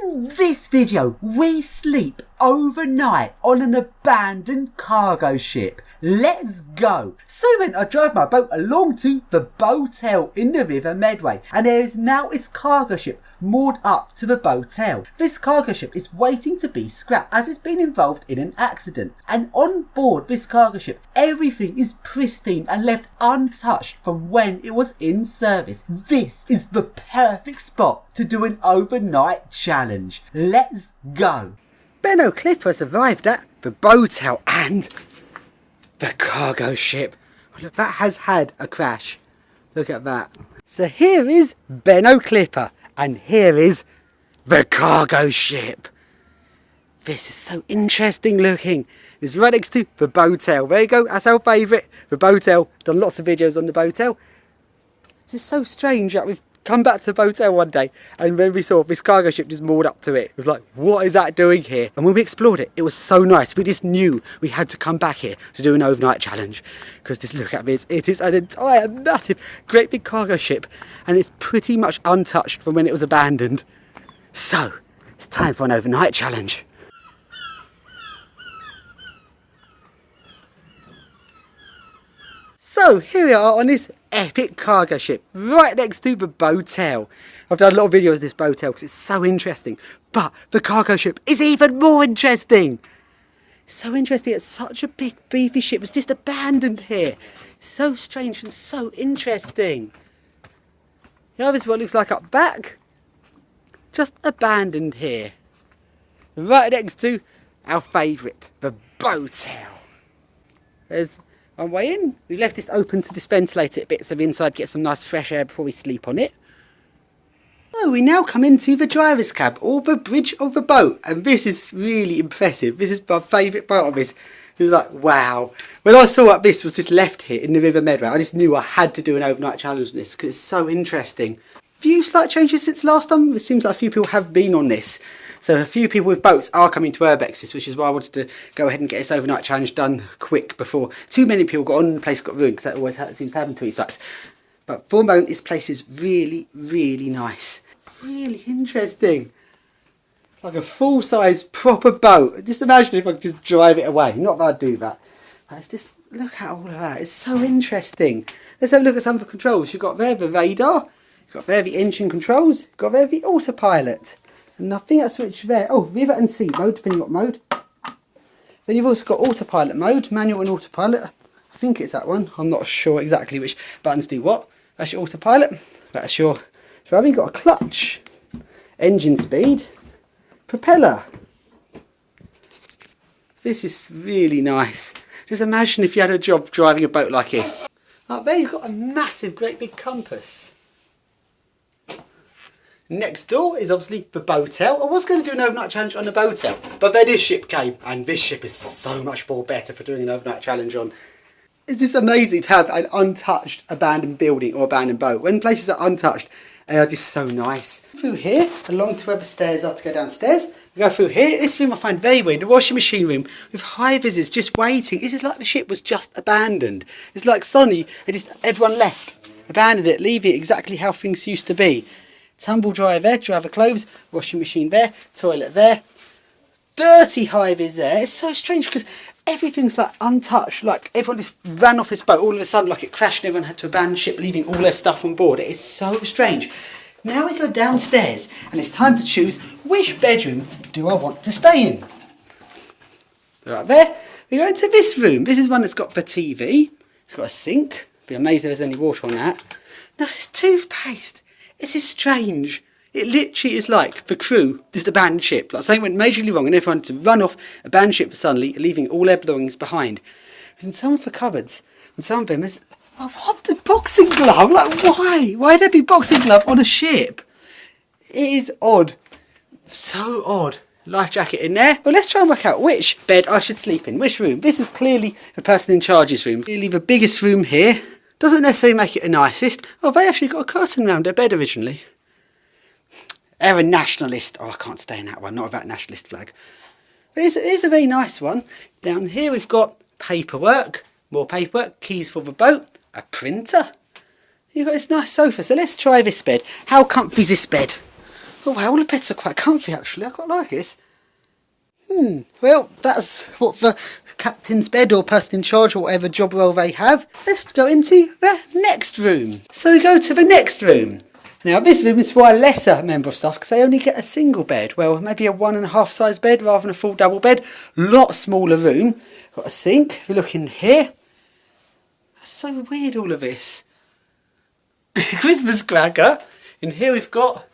In this video, we sleep overnight on an abandoned cargo ship. Let's go! So then I drive my boat along to the botel in the River Medway, and there is now its cargo ship moored up to the botel. This cargo ship is waiting to be scrapped as it's been involved in an accident, and on board this cargo ship everything is pristine and left untouched from when it was in service. This is the perfect spot to do an overnight challenge. Let's go! Benno Clipper has arrived at the botel and the cargo ship. Look, that has had a crash. Look at that. So here is Benno Clipper and here is the cargo ship. This is so interesting looking. It's right next to the botel. There you go, that's our favourite. The botel. Done lots of videos on the botel. It's so strange that we've come back to the botel one day and when we saw this cargo ship just moored up to it, it was like, what is that doing here? And when we explored it, it was so nice. We just knew we had to come back here to do an overnight challenge, because just look at this, it is an entire massive great big cargo ship and it's pretty much untouched from when it was abandoned. So it's time for an overnight challenge. So here we are on this epic cargo ship right next to the botel. I've done a lot of videos of this botel because it's so interesting, but the cargo ship is even more interesting. So interesting, it's such a big beefy ship, it's just abandoned here. So strange and so interesting. You know, this is what it looks like up back. Just abandoned here. Right next to our favourite, the botel. There's one way in. We left this open to just ventilate it a bit so the inside gets some nice fresh air before we sleep on it. So we now come into the driver's cab or the bridge of the boat, and this is really impressive. This is my favourite part of this. It's like, wow. When I saw that this was just left here in the River Medway, I just knew I had to do an overnight challenge on this because it's so interesting. Few slight changes since last time. It seems like a few people have been on this. So a few people with boats are coming to URBEX, which is why I wanted to go ahead and get this overnight challenge done quick before too many people got on and the place got ruined, because that always seems to happen to these sites. But for the moment, this place is really, really nice. Really interesting. It's like a full-size proper boat. Just imagine if I could just drive it away. Not that I'd do that. But it's just, look at all of that. It's so interesting. Let's have a look at some of the controls. You've got there the radar. You've got there the engine controls. You've got there the autopilot. And I think that's switched there. Oh, river and sea mode, depending on what mode. Then you've also got autopilot mode, manual and autopilot. I think it's that one. I'm not sure exactly which buttons do what. That's your autopilot. That's your driving. You've got a clutch, engine speed, propeller. This is really nice. Just imagine if you had a job driving a boat like this. Up there you've got a massive, great big compass. Next door is obviously the botel. I was going to do an overnight challenge on the botel, but then this ship came, and this ship is so much more better for doing an overnight challenge on. It's just amazing to have an untouched abandoned building or abandoned boat. When places are untouched, they are just so nice. Through here, along to where the stairs are to go downstairs. We go through here. This room I find very weird, the washing machine room, with high visits just waiting. This is like the ship was just abandoned. It's like Sonny, everyone left, abandoned it, leave it exactly how things used to be. Tumble dryer there, dry the clothes, washing machine there, toilet there. Dirty high vis there. It's so strange because everything's like untouched, like everyone just ran off this boat all of a sudden, like it crashed and everyone had to abandon ship, leaving all their stuff on board. It is so strange. Now we go downstairs and it's time to choose which bedroom do I want to stay in. Right there, we go into this room. This is one that's got the TV. It's got a sink. Be amazed if there's any water on that. No, this is toothpaste. This is strange. It literally is like the crew just abandoned ship. Like something went majorly wrong and everyone had to run off, abandon ship suddenly, leaving all their belongings behind. In some of the cupboards, on some of them, there's, oh, what, the boxing glove? Like, why? Why'd there be boxing glove on a ship? It is odd. So odd. Life jacket in there. Well, let's try and work out which bed I should sleep in. Which room? This is clearly the person in charge's room. Clearly the biggest room here. Doesn't necessarily make it the nicest. Oh, they actually got a curtain round their bed originally. They're a nationalist. Oh, I can't stay in that one. Not with that nationalist flag. But it is a very nice one. Down here we've got paperwork. More paperwork. Keys for the boat. A printer. You've got this nice sofa. So let's try this bed. How comfy is this bed? Oh wow, all the beds are quite comfy actually. I quite like this. Well, that's what the captain's bed or person in charge or whatever job role they have. Let's go into the next room. So we go to the next room. Now this room is for a lesser member of staff because they only get a single bed. Well, maybe a 1.5 size bed rather than a full double bed. Lot smaller room. Got a sink. If you look in here. That's so weird, all of this. Christmas cracker. In here we've got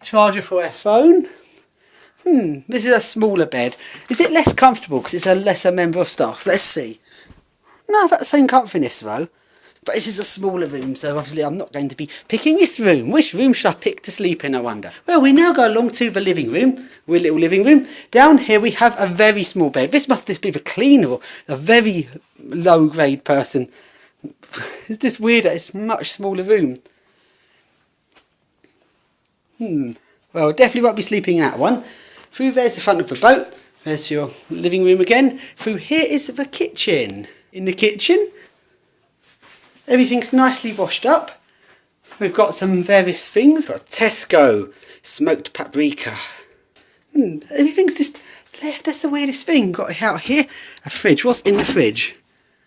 charger for our phone. This is a smaller bed. Is it less comfortable because it's a lesser member of staff? Let's see. No, that same comfiness though. But this is a smaller room, so obviously I'm not going to be picking this room. Which room should I pick to sleep in, I wonder? Well, we now go along to the living room. We're little living room. Down here we have a very small bed. This must just be the cleaner or a very low grade person. It's just weird that it's a much smaller room. Well, definitely won't be sleeping in that one. Through there's the front of the boat. There's your living room again. Through here is the kitchen. In the kitchen, everything's nicely washed up. We've got some various things. We've got Tesco, smoked paprika. Everything's just left. That's the weirdest thing. Got out here, a fridge. What's in the fridge?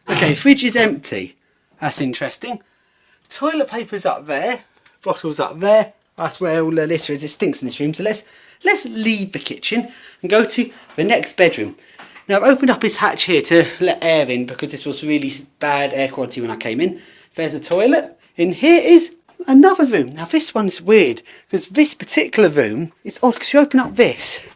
Okay, fridge is empty. That's interesting. Toilet paper's up there. Bottles up there. That's where all the litter is. It stinks in this room. So let's leave the kitchen and go to the next bedroom. Now I've opened up this hatch here to let air in because this was really bad air quality when I came in. There's a toilet. In here is another room. Now this one's weird because this particular room is odd because you open up this.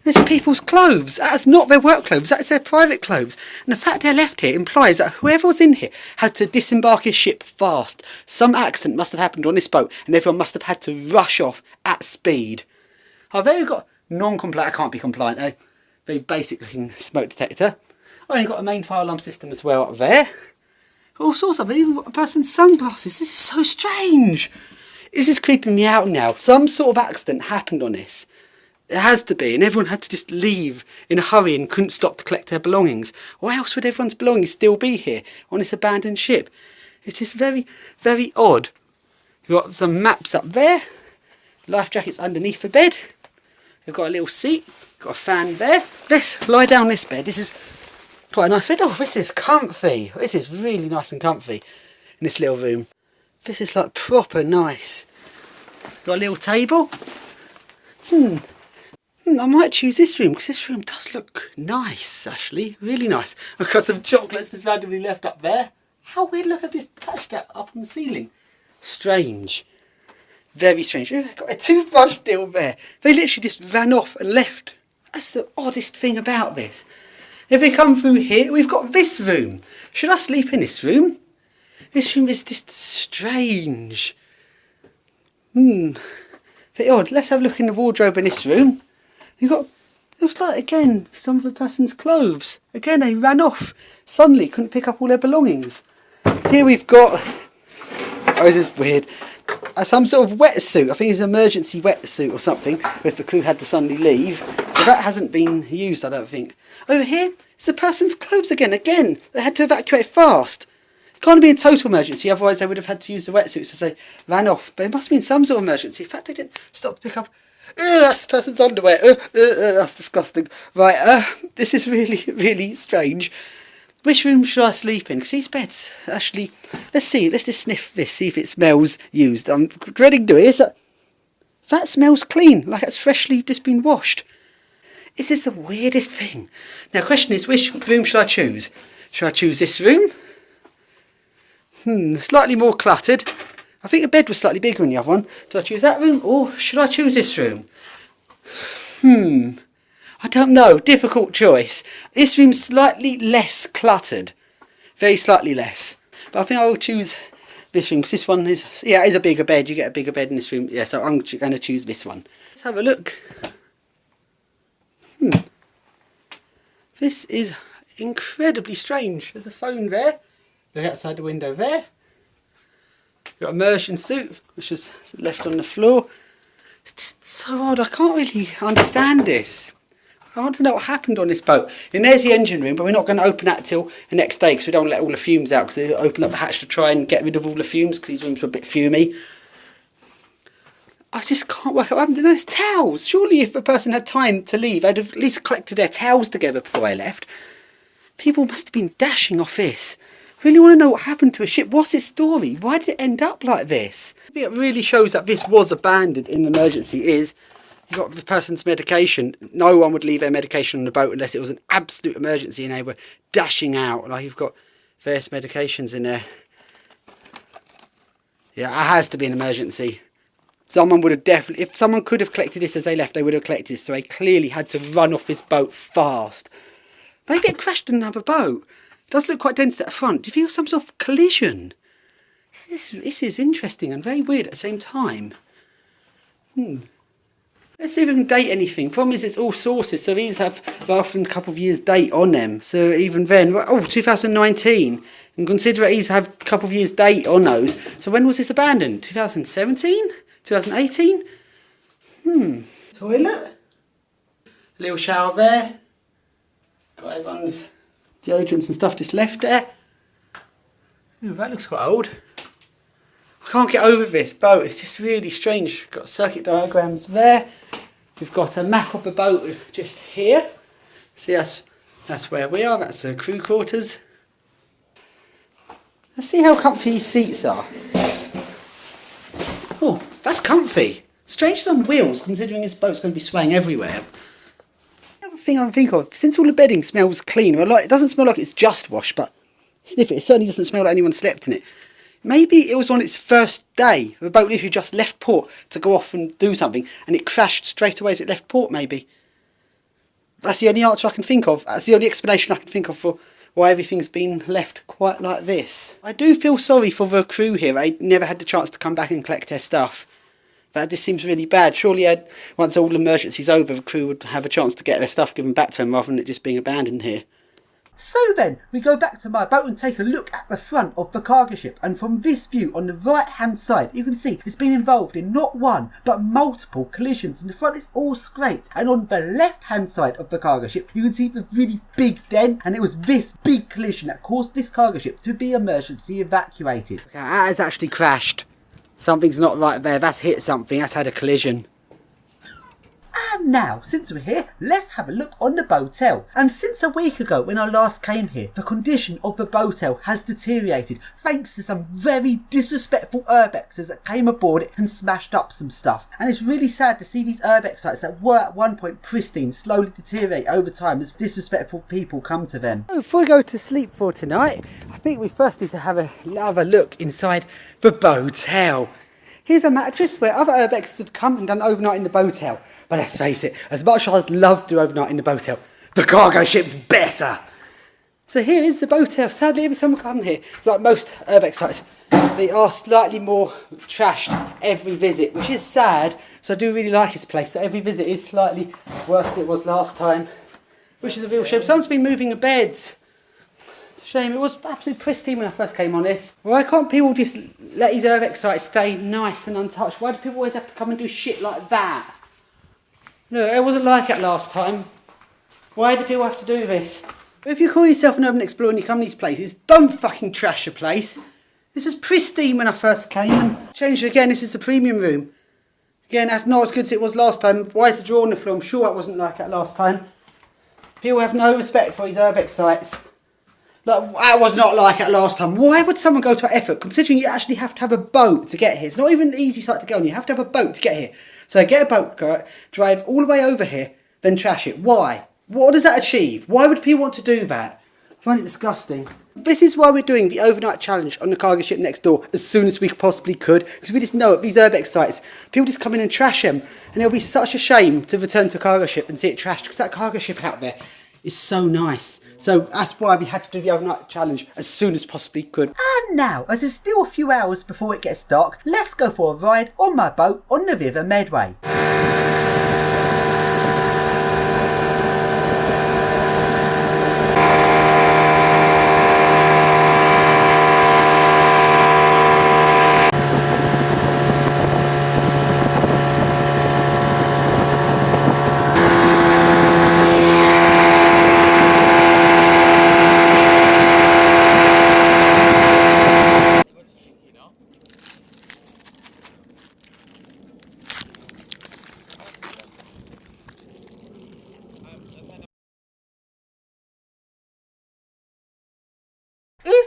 There's people's clothes. That's not their work clothes, that's their private clothes. And the fact they're left here implies that whoever was in here had to disembark his ship fast. Some accident must have happened on this boat and everyone must have had to rush off at speed. I've only got non-compliant, I can't be compliant, a very basic looking smoke detector. I've only got a main fire alarm system as well up there. All sorts of, even got a person's sunglasses. This is so strange. This is creeping me out now. Some sort of accident happened on this. It has to be, and everyone had to just leave in a hurry and couldn't stop to collect their belongings. Why else would everyone's belongings still be here on this abandoned ship? It's just very, very odd. We've got some maps up there. Life jackets underneath the bed. We've got a little seat. Got a fan there. Let's lie down this bed. This is quite a nice bed. Oh, this is comfy. This is really nice and comfy in this little room. This is like proper nice. Got a little table. I might choose this room because this room does look nice, actually. Really nice. I've got some chocolates just randomly left up there. How weird, look, I've just touched that up on the ceiling. Strange. Very strange. I've got a toothbrush still there. They literally just ran off and left. That's the oddest thing about this. If we come through here, we've got this room. Should I sleep in this room? This room is just strange. Very odd. Let's have a look in the wardrobe in this room. You've got, looks like again, some of the person's clothes. Again, they ran off. Suddenly, couldn't pick up all their belongings. Here we've got, oh, this is weird. Some sort of wetsuit. I think it's an emergency wetsuit or something if the crew had to suddenly leave. So that hasn't been used, I don't think. Over here, it's the person's clothes again. Again, they had to evacuate fast. It can't be a total emergency, otherwise they would have had to use the wetsuits as they ran off. But it must have been some sort of emergency. In fact, they didn't stop to pick up. That's the person's underwear. That's disgusting. Right, this is really, really strange. Which room should I sleep in? Because these beds, actually, let's see. Let's just sniff this, see if it smells used. I'm dreading doing it. That smells clean, like it's freshly just been washed. Is this the weirdest thing? Now, the question is, which room should I choose? Should I choose this room? Slightly more cluttered. I think the bed was slightly bigger than the other one. Do I choose that room or should I choose this room? I don't know. Difficult choice. This room's slightly less cluttered. Very slightly less. But I think I will choose this room because this one is, yeah, it is a bigger bed. You get a bigger bed in this room. Yeah, so I'm going to choose this one. Let's have a look. This is incredibly strange. There's a phone there. Look outside the window there. Got a immersion suit, which is left on the floor. It's just so odd. I can't really understand this. I want to know what happened on this boat. And there's the engine room, but we're not going to open that till the next day because we don't let all the fumes out. Because they open up the hatch to try and get rid of all the fumes because these rooms are a bit fumy. I just can't work out. There's towels. Surely if a person had time to leave, they'd have at least collected their towels together before they left. People must have been dashing off this. I really want to know what happened to a ship. What's its story? Why did it end up like this? It really shows that this was abandoned in an emergency is you got the person's medication. No one would leave their medication on the boat unless it was an absolute emergency and they were dashing out. Like you've got various medications in there. Yeah, it has to be an emergency. Someone would have definitely, if someone could have collected this as they left, they would have collected this. So they clearly had to run off this boat fast. Maybe it crashed in another boat. It does look quite dense at the front. Do you feel some sort of collision? This is interesting and very weird at the same time. Let's see if we can date anything. Problem is it's all sources, so these have often a couple of years date on them. So even then, 2019. And consider these have a couple of years date on those. So when was this abandoned? 2017? 2018? Toilet? Little shower there. Got everyone's deodorants and stuff just left there. Ooh, that looks quite old. I can't get over this boat, it's just really strange. Got circuit diagrams there. We've got a map of the boat just here. See, that's where we are, that's the crew quarters. Let's see how comfy these seats are. Oh, that's comfy. Strange it's on wheels, considering this boat's going to be swaying everywhere. The other thing I think of, since all the bedding smells clean, well, it doesn't smell like it's just washed, but sniff it, it certainly doesn't smell like anyone slept in it. Maybe it was on its first day. The boat literally just left port to go off and do something, and it crashed straight away as it left port, maybe. That's the only answer I can think of. That's the only explanation I can think of for why everything's been left quite like this. I do feel sorry for the crew here. They never had the chance to come back and collect their stuff. This seems really bad. Surely once all emergencies over, the crew would have a chance to get their stuff given back to them rather than it just being abandoned here. So then, we go back to my boat and take a look at the front of the cargo ship, and from this view on the right hand side you can see it's been involved in not one but multiple collisions, and the front is all scraped, and on the left hand side of the cargo ship you can see the really big dent, and it was this big collision that caused this cargo ship to be emergency evacuated. Okay, that has actually crashed. Something's not right there, that's hit something, that's had a collision. And now, since we're here, let's have a look on the botel. And since a week ago when I last came here, the condition of the botel has deteriorated thanks to some very disrespectful urbexers that came aboard it and smashed up some stuff. And it's really sad to see these urbex sites that were at one point pristine slowly deteriorate over time as disrespectful people come to them. Before we go to sleep for tonight, I think we first need to have another look inside the botel. Here's a mattress where other urbexes have come and done overnight in the botel. But let's face it, as much as I'd love to do overnight in the botel, the cargo ship's better. So here is the botel. Sadly, every time I come here, like most urbex sites, they are slightly more trashed every visit, which is sad. So I do really like this place. So every visit is slightly worse than it was last time, which is a real shame. Someone's been moving the beds. Shame, it was absolutely pristine when I first came on this. Why can't people just let these urbex sites stay nice and untouched? Why do people always have to come and do shit like that? No, it wasn't like it last time. Why do people have to do this? But if you call yourself an urban explorer and you come to these places, don't fucking trash a place. This was pristine when I first came and changed it again. This is the premium room. Again, that's not as good as it was last time. Why is the drawer on the floor? I'm sure it wasn't like that last time. People have no respect for these urbex sites. Like, that was not like it last time. Why would someone go to effort, considering you actually have to have a boat to get here? It's not even an easy site to go on. You have to have a boat to get here. So get a boat, drive all the way over here, then trash it. Why? What does that achieve? Why would people want to do that? I find it disgusting. This is why we're doing the overnight challenge on the cargo ship next door as soon as we possibly could. Because we just know at these urbex sites, people just come in and trash them. And it'll be such a shame to return to a cargo ship and see it trashed. Because that cargo ship out there is so nice. So that's why we had to do the overnight challenge as soon as possibly could. And now, as there's still a few hours before it gets dark, let's go for a ride on my boat on the River Medway.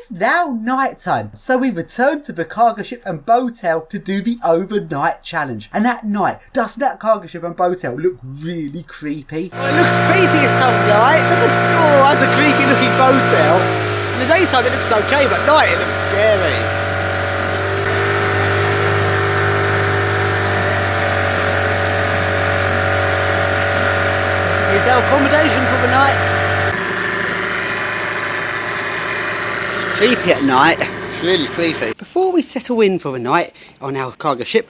It's now night time, so we return to the cargo ship and botel to do the overnight challenge. And at night, doesn't that cargo ship and botel look really creepy? Well, it looks creepy as hell, right? Oh, that's a creepy looking botel. In the daytime it looks okay, but at night it looks scary. Here's our accommodation for the night. Creepy at night. It's really creepy. Before we settle in for the night on our cargo ship,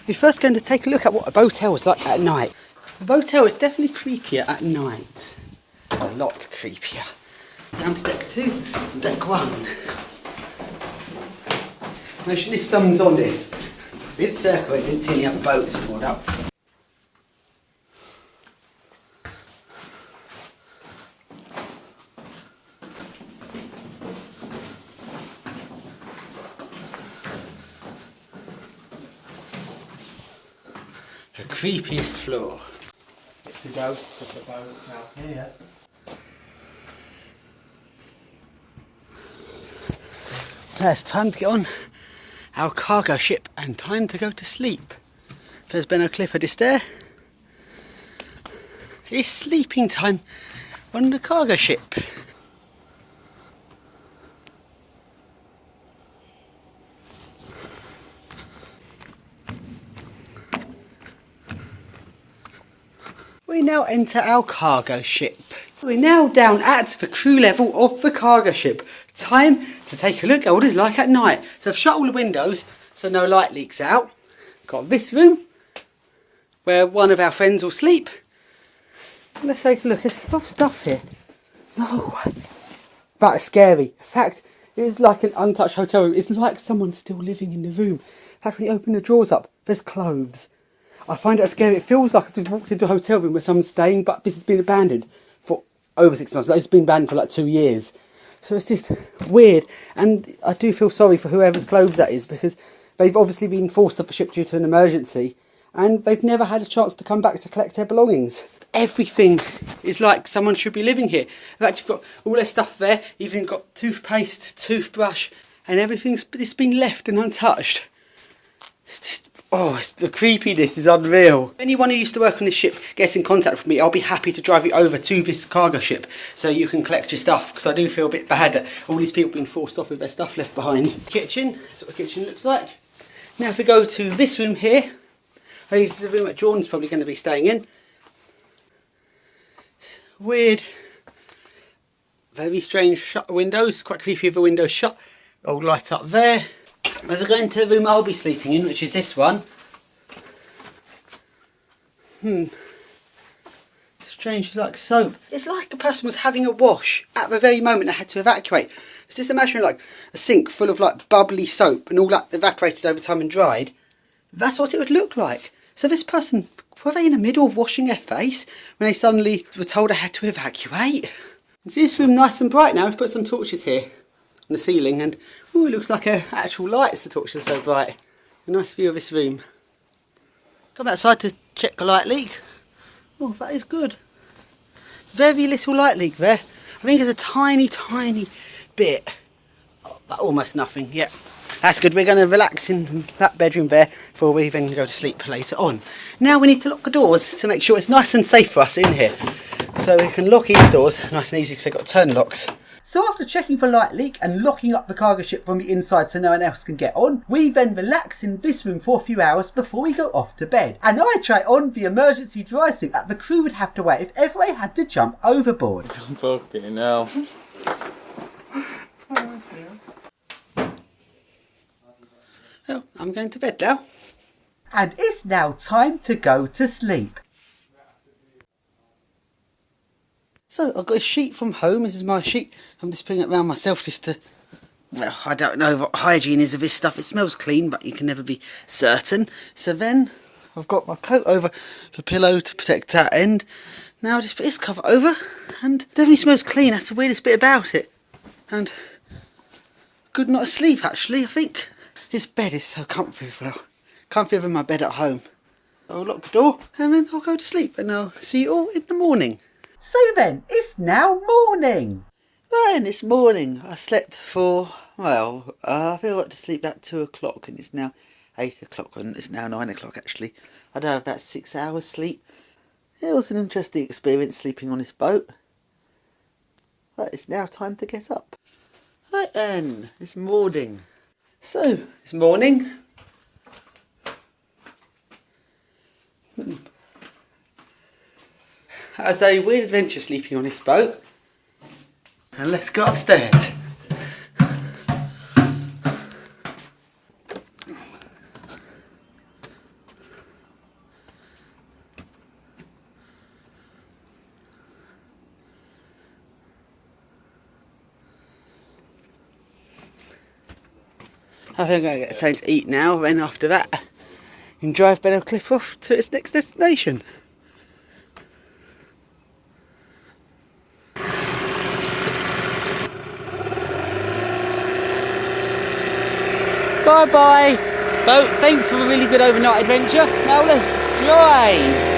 we're first going to take a look at what a botel was like at night. The botel is definitely creepier at night. A lot creepier. Down to deck 2 and deck 1. Imagine if someone's on this. We did circle it, didn't see any other boats moored up. The creepiest floor. It's the ghosts of the boats out here. So it's time to get on our cargo ship and time to go to sleep. There's been a clip of this there. It's sleeping time on the cargo ship. We now enter our cargo ship. We're now down at the crew level of the cargo ship. Time to take a look at what it's like at night. So I've shut all the windows so no light leaks out. Got this room where one of our friends will sleep. Let's take a look. There's a lot of stuff here. No, that's scary. In fact, it's like an untouched hotel room. It's like someone's still living in the room. In fact, when you open the drawers up, there's clothes. I find it scary. It feels like I've just walked into a hotel room where someone's staying, but this has been abandoned for over 6 months. It's been abandoned for like 2 years. So it's just weird. And I do feel sorry for whoever's clothes that is, because they've obviously been forced off the ship due to an emergency, and they've never had a chance to come back to collect their belongings. Everything is like someone should be living here. In fact, you've got all their stuff there. You've even got toothpaste, toothbrush, and everything's it's been left and untouched. It's just, oh, the creepiness is unreal. If anyone who used to work on this ship gets in contact with me, I'll be happy to drive you over to this cargo ship so you can collect your stuff, because I do feel a bit bad that all these people being forced off with their stuff left behind. Kitchen, that's what the kitchen looks like. Now if we go to this room here, this is the room that Jordan's probably going to be staying in. It's weird, very strange shut windows, quite creepy with the windows shut. Old light up there. We're going to the room I'll be sleeping in, which is this one. Strange, like soap. It's like a person was having a wash at the very moment they had to evacuate. It's just imagine like a sink full of like bubbly soap and all that evaporated over time and dried. That's what it would look like. So this person, were they in the middle of washing their face when they suddenly were told they had to evacuate? Is this room nice and bright now? We've put some torches here on the ceiling, and ooh, it looks like an actual light. The torches are so bright. A nice view of this room. Come outside to check the light leak. Oh, that is good. Very little light leak there. I think it's a tiny, tiny bit. Oh, but almost nothing. Yep, that's good. We're going to relax in that bedroom there before we then go to sleep later on. Now we need to lock the doors to make sure it's nice and safe for us in here. So we can lock these doors nice and easy because they've got turn locks. So after checking for light leak and locking up the cargo ship from the inside so no one else can get on, we then relax in this room for a few hours before we go off to bed. And I try on the emergency dry suit that the crew would have to wear if ever they had to jump overboard. Fucking hell. Oh, I'm going to bed now. And it's now time to go to sleep. So I've got a sheet from home. This is my sheet. I'm just putting it around myself just to, well, I don't know what hygiene is of this stuff. It smells clean, but you can never be certain. So then I've got my coat over the pillow to protect that end. Now I just put this cover over, and it definitely smells clean. That's the weirdest bit about it. And good night of sleep, actually, I think. This bed is so comfortable. Comfier than my bed at home. I'll lock the door, and then I'll go to sleep, and I'll see you all in the morning. So then, it's now morning. Right, and it's morning. I slept for Well, I feel like to sleep about 2 o'clock and it's now 8 o'clock and it's now 9 o'clock actually. I don't have about 6 hours sleep. It was an interesting experience sleeping on this boat. But it's now time to get up. Right then, it's morning. So, it's morning. As a weird adventure sleeping on this boat. And let's go upstairs. I think I'm going to get something to eat now, then after that, and drive Ben Cliff off to its next destination. Bye bye, boat. Thanks for a really good overnight adventure. Now let's drive.